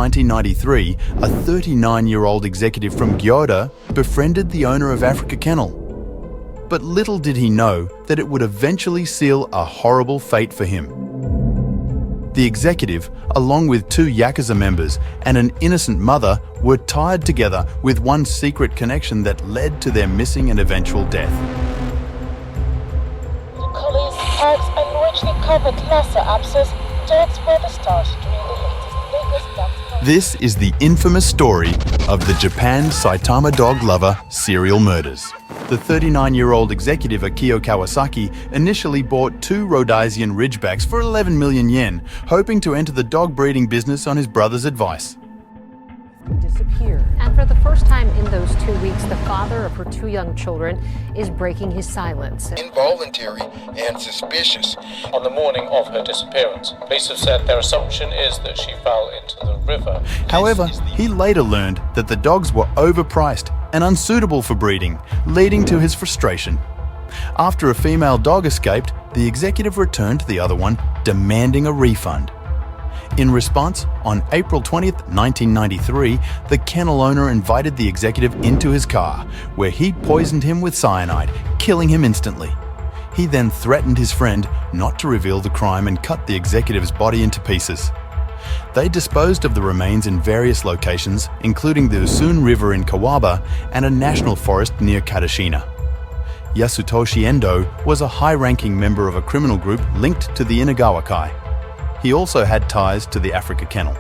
1993, a 39-year-old executive from Gyoda befriended the owner of Africa Kennel. But little did he know that it would eventually seal a horrible fate for him. The executive, along with 2 Yakuza members and an innocent mother, were tied together with one secret connection that led to their missing and eventual death. The collies parts and richly covered laser abscess jets were the start during the latest death. This is the infamous story of the Japan Saitama dog lover serial murders. The 39-year-old executive Akio Kawasaki initially bought 2 Rhodesian Ridgebacks for 11 million yen, hoping to enter the dog breeding business on his brother's advice. Disappear. And for the first time in those 2 weeks, the father of her 2 young children is breaking his silence. Involuntary and suspicious. On the morning of her disappearance, police have said their assumption is that she fell into the river. However, he later learned that the dogs were overpriced and unsuitable for breeding, leading to his frustration. After a female dog escaped, the executive returned to the other one, demanding a refund. In response, on April 20th, 1993, the kennel owner invited the executive into his car, where he poisoned him with cyanide, killing him instantly. He then threatened his friend not to reveal the crime and cut the executive's body into pieces. They disposed of the remains in various locations, including the Usun River in Kawaba and a national forest near Kadashina. Yasutoshi Endo was a high-ranking member of a criminal group linked to the Inagawa Kai. He also had ties to the Africa Kennel.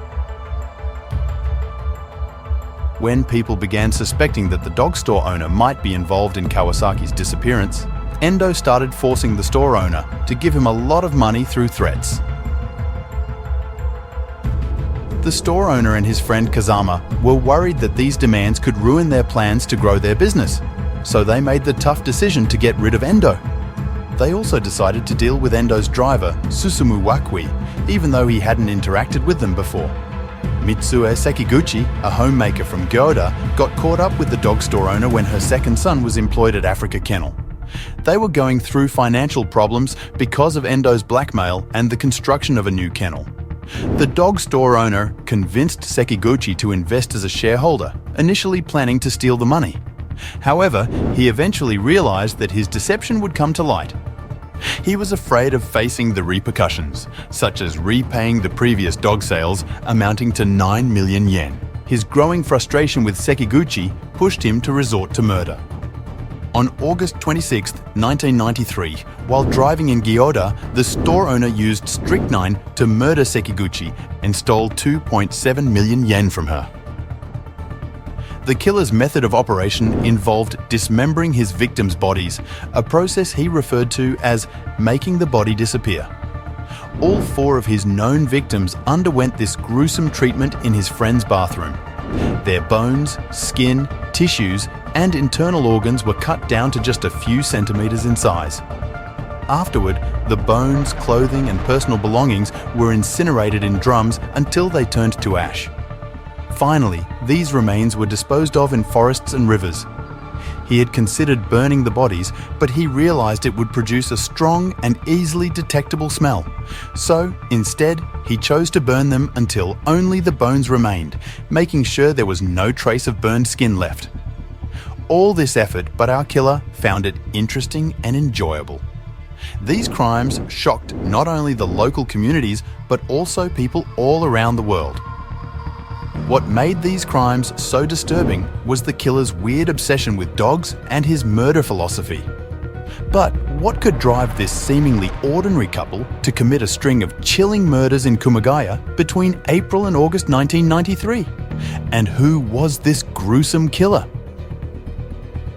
When people began suspecting that the dog store owner might be involved in Kawasaki's disappearance, Endo started forcing the store owner to give him a lot of money through threats. The store owner and his friend Kazama were worried that these demands could ruin their plans to grow their business, so they made the tough decision to get rid of Endo. They also decided to deal with Endo's driver, Susumu Wakui, even though he hadn't interacted with them before. Mitsue Sekiguchi, a homemaker from Gyoda, got caught up with the dog store owner when her second son was employed at Africa Kennel. They were going through financial problems because of Endo's blackmail and the construction of a new kennel. The dog store owner convinced Sekiguchi to invest as a shareholder, initially planning to steal the money. However, he eventually realized that his deception would come to light. He was afraid of facing the repercussions, such as repaying the previous dog sales amounting to 9 million yen. His growing frustration with Sekiguchi pushed him to resort to murder. On August 26, 1993, while driving in Gyoda, the store owner used strychnine to murder Sekiguchi and stole 2.7 million yen from her. The killer's method of operation involved dismembering his victims' bodies, a process he referred to as making the body disappear. All 4 of his known victims underwent this gruesome treatment in his friend's bathroom. Their bones, skin, tissues, and internal organs were cut down to just a few centimeters in size. Afterward, the bones, clothing, and personal belongings were incinerated in drums until they turned to ash. Finally, these remains were disposed of in forests and rivers. He had considered burning the bodies, but he realized it would produce a strong and easily detectable smell. So, instead, he chose to burn them until only the bones remained, making sure there was no trace of burned skin left. All this effort, but our killer found it interesting and enjoyable. These crimes shocked not only the local communities, but also people all around the world. What made these crimes so disturbing was the killer's weird obsession with dogs and his murder philosophy. But what could drive this seemingly ordinary couple to commit a string of chilling murders in Kumagaya between April and August 1993? And who was this gruesome killer?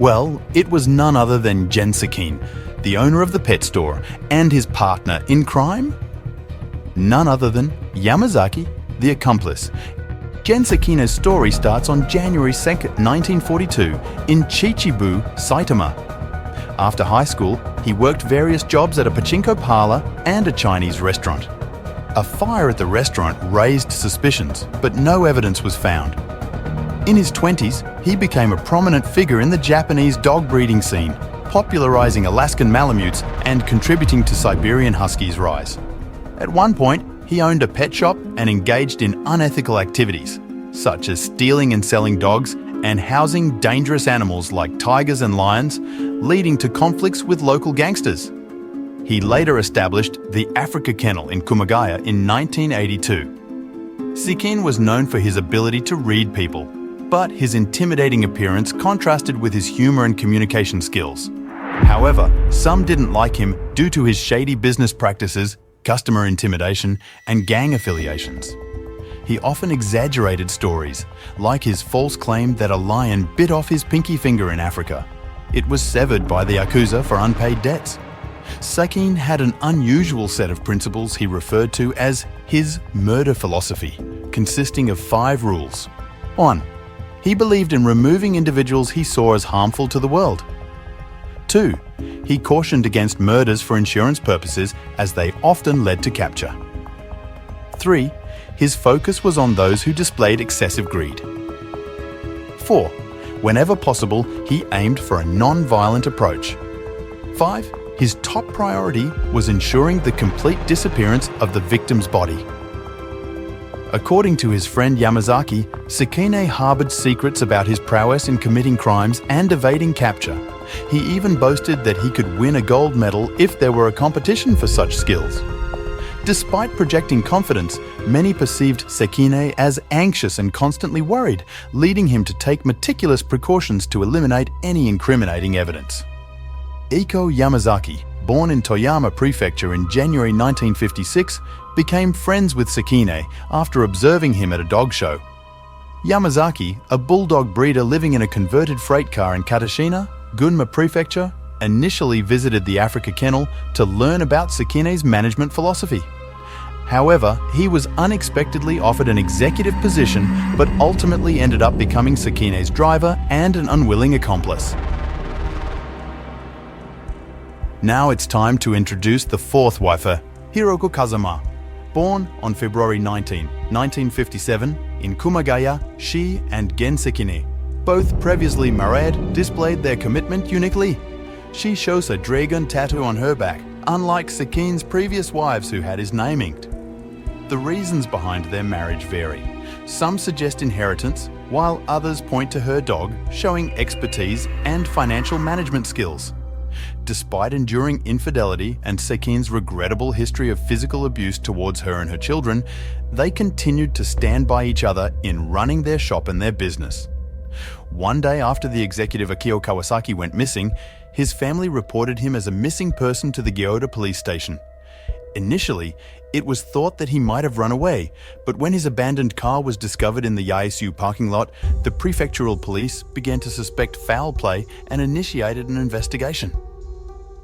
Well, it was none other than Gensakin, the owner of the pet store, and his partner in crime? None other than Yamazaki, the accomplice. Gensakina's story starts on January 2, 1942, in Chichibu, Saitama. After high school, he worked various jobs at a pachinko parlor and a Chinese restaurant. A fire at the restaurant raised suspicions, but no evidence was found. In his 20s, he became a prominent figure in the Japanese dog breeding scene, popularizing Alaskan Malamutes and contributing to Siberian Huskies' rise. At one point, He owned a pet shop and engaged in unethical activities, such as stealing and selling dogs and housing dangerous animals like tigers and lions, leading to conflicts with local gangsters. He later established the Africa Kennel in Kumagaya in 1982. Sekine was known for his ability to read people, but his intimidating appearance contrasted with his humor and communication skills. However, some didn't like him due to his shady business practices, customer intimidation, and gang affiliations. He often exaggerated stories, like his false claim that a lion bit off his pinky finger in Africa. It was severed by the Yakuza for unpaid debts. Sekine had an unusual set of principles he referred to as his murder philosophy, consisting of 5 rules. 1. He believed in removing individuals he saw as harmful to the world. 2. He cautioned against murders for insurance purposes as they often led to capture. 3. His focus was on those who displayed excessive greed. 4. Whenever possible, he aimed for a non-violent approach. 5. His top priority was ensuring the complete disappearance of the victim's body. According to his friend Yamazaki, Sekine harbored secrets about his prowess in committing crimes and evading capture. He even boasted that he could win a gold medal if there were a competition for such skills. Despite projecting confidence, many perceived Sekine as anxious and constantly worried, leading him to take meticulous precautions to eliminate any incriminating evidence. Iko Yamazaki, born in Toyama Prefecture in January 1956, became friends with Sekine after observing him at a dog show. Yamazaki, a bulldog breeder living in a converted freight car in Katashina, Gunma Prefecture, initially visited the Africa Kennel to learn about Sekine's management philosophy. However, he was unexpectedly offered an executive position, but ultimately ended up becoming Sekine's driver and an unwilling accomplice. Now it's time to introduce the 4th wife, Hiroko Kazama. Born on February 19, 1957, in Kumagaya, she and Gen Sekine, both previously married, displayed their commitment uniquely. She shows a dragon tattoo on her back, unlike Sekine's previous wives who had his name inked. The reasons behind their marriage vary. Some suggest inheritance, while others point to her dog, showing expertise and financial management skills. Despite enduring infidelity and Sekine's regrettable history of physical abuse towards her and her children, they continued to stand by each other in running their shop and their business. One day after the executive Akio Kawasaki went missing, his family reported him as a missing person to the Gyoda police station. Initially, it was thought that he might have run away, but when his abandoned car was discovered in the Yaesu parking lot, the prefectural police began to suspect foul play and initiated an investigation.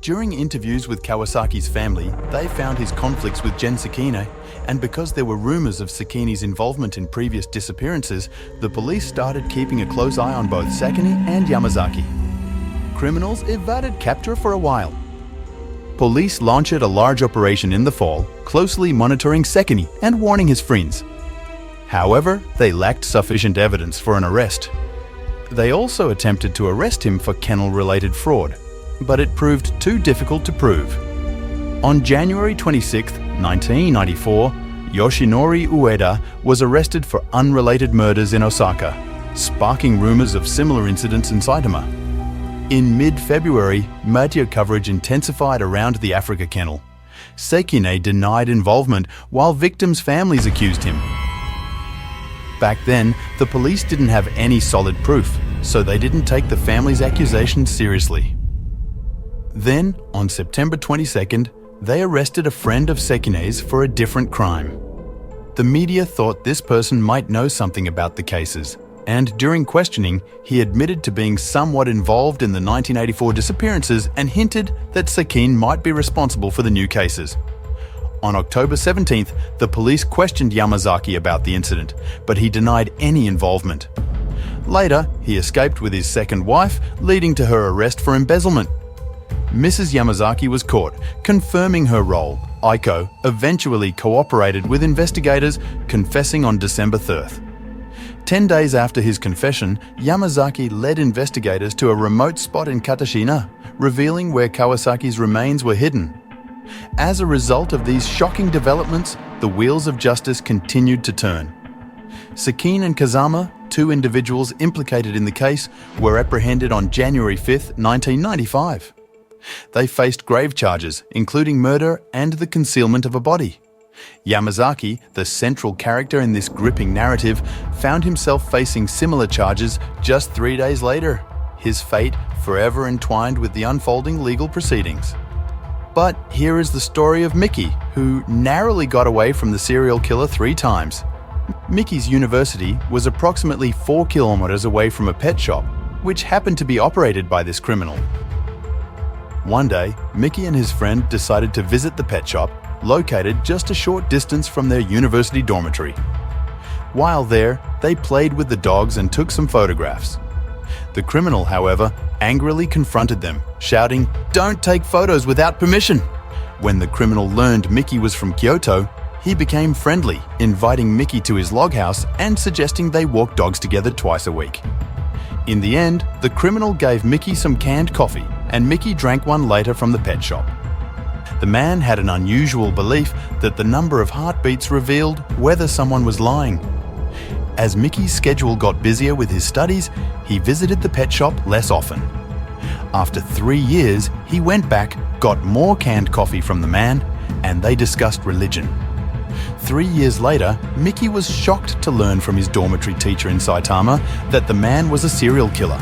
During interviews with Kawasaki's family, they found his conflicts with Gen Sekine, and because there were rumors of Sekine's involvement in previous disappearances, the police started keeping a close eye on both Sekine and Yamazaki. Criminals evaded capture for a while. Police launched a large operation in the fall, closely monitoring Sekine and warning his friends. However, they lacked sufficient evidence for an arrest. They also attempted to arrest him for kennel-related fraud, but it proved too difficult to prove. On January 26, 1994, Yoshinori Ueda was arrested for unrelated murders in Osaka, sparking rumors of similar incidents in Saitama. In mid-February, media coverage intensified around the Africa Kennel. Sekine denied involvement, while victims' families accused him. Back then, the police didn't have any solid proof, so they didn't take the family's accusations seriously. Then, on September 22nd, they arrested a friend of Sekine's for a different crime. The media thought this person might know something about the cases, and during questioning, he admitted to being somewhat involved in the 1984 disappearances and hinted that Sekine might be responsible for the new cases. On October 17th, the police questioned Yamazaki about the incident, but he denied any involvement. Later, he escaped with his second wife, leading to her arrest for embezzlement. Mrs. Yamazaki was caught, confirming her role. Aiko eventually cooperated with investigators, confessing on December 3rd. 10 days after his confession, Yamazaki led investigators to a remote spot in Katashina, revealing where Kawasaki's remains were hidden. As a result of these shocking developments, the wheels of justice continued to turn. Sakine and Kazama, two individuals implicated in the case, were apprehended on January 5, 1995. They faced grave charges, including murder and the concealment of a body. Yamazaki, the central character in this gripping narrative, found himself facing similar charges just 3 days later, his fate forever entwined with the unfolding legal proceedings. But here is the story of Mickey, who narrowly got away from the serial killer 3 times. Mickey's university was approximately 4 kilometers away from a pet shop, which happened to be operated by this criminal. One day, Mickey and his friend decided to visit the pet shop, located just a short distance from their university dormitory. While there, they played with the dogs and took some photographs. The criminal, however, angrily confronted them, shouting, "Don't take photos without permission!" When the criminal learned Mickey was from Kyoto, he became friendly, inviting Mickey to his log house and suggesting they walk dogs together twice a week. In the end, the criminal gave Mickey some canned coffee, and Mickey drank one later from the pet shop. The man had an unusual belief that the number of heartbeats revealed whether someone was lying. As Mickey's schedule got busier with his studies, he visited the pet shop less often. After 3 years, he went back, got more canned coffee from the man, and they discussed religion. 3 years later, Mickey was shocked to learn from his dormitory teacher in Saitama that the man was a serial killer.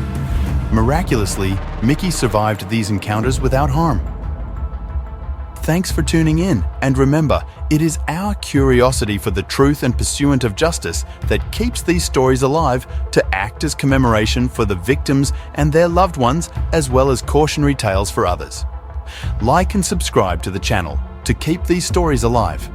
Miraculously, Mickey survived these encounters without harm. Thanks for tuning in, and remember, it is our curiosity for the truth and pursuit of justice that keeps these stories alive to act as commemoration for the victims and their loved ones, as well as cautionary tales for others. Like and subscribe to the channel to keep these stories alive.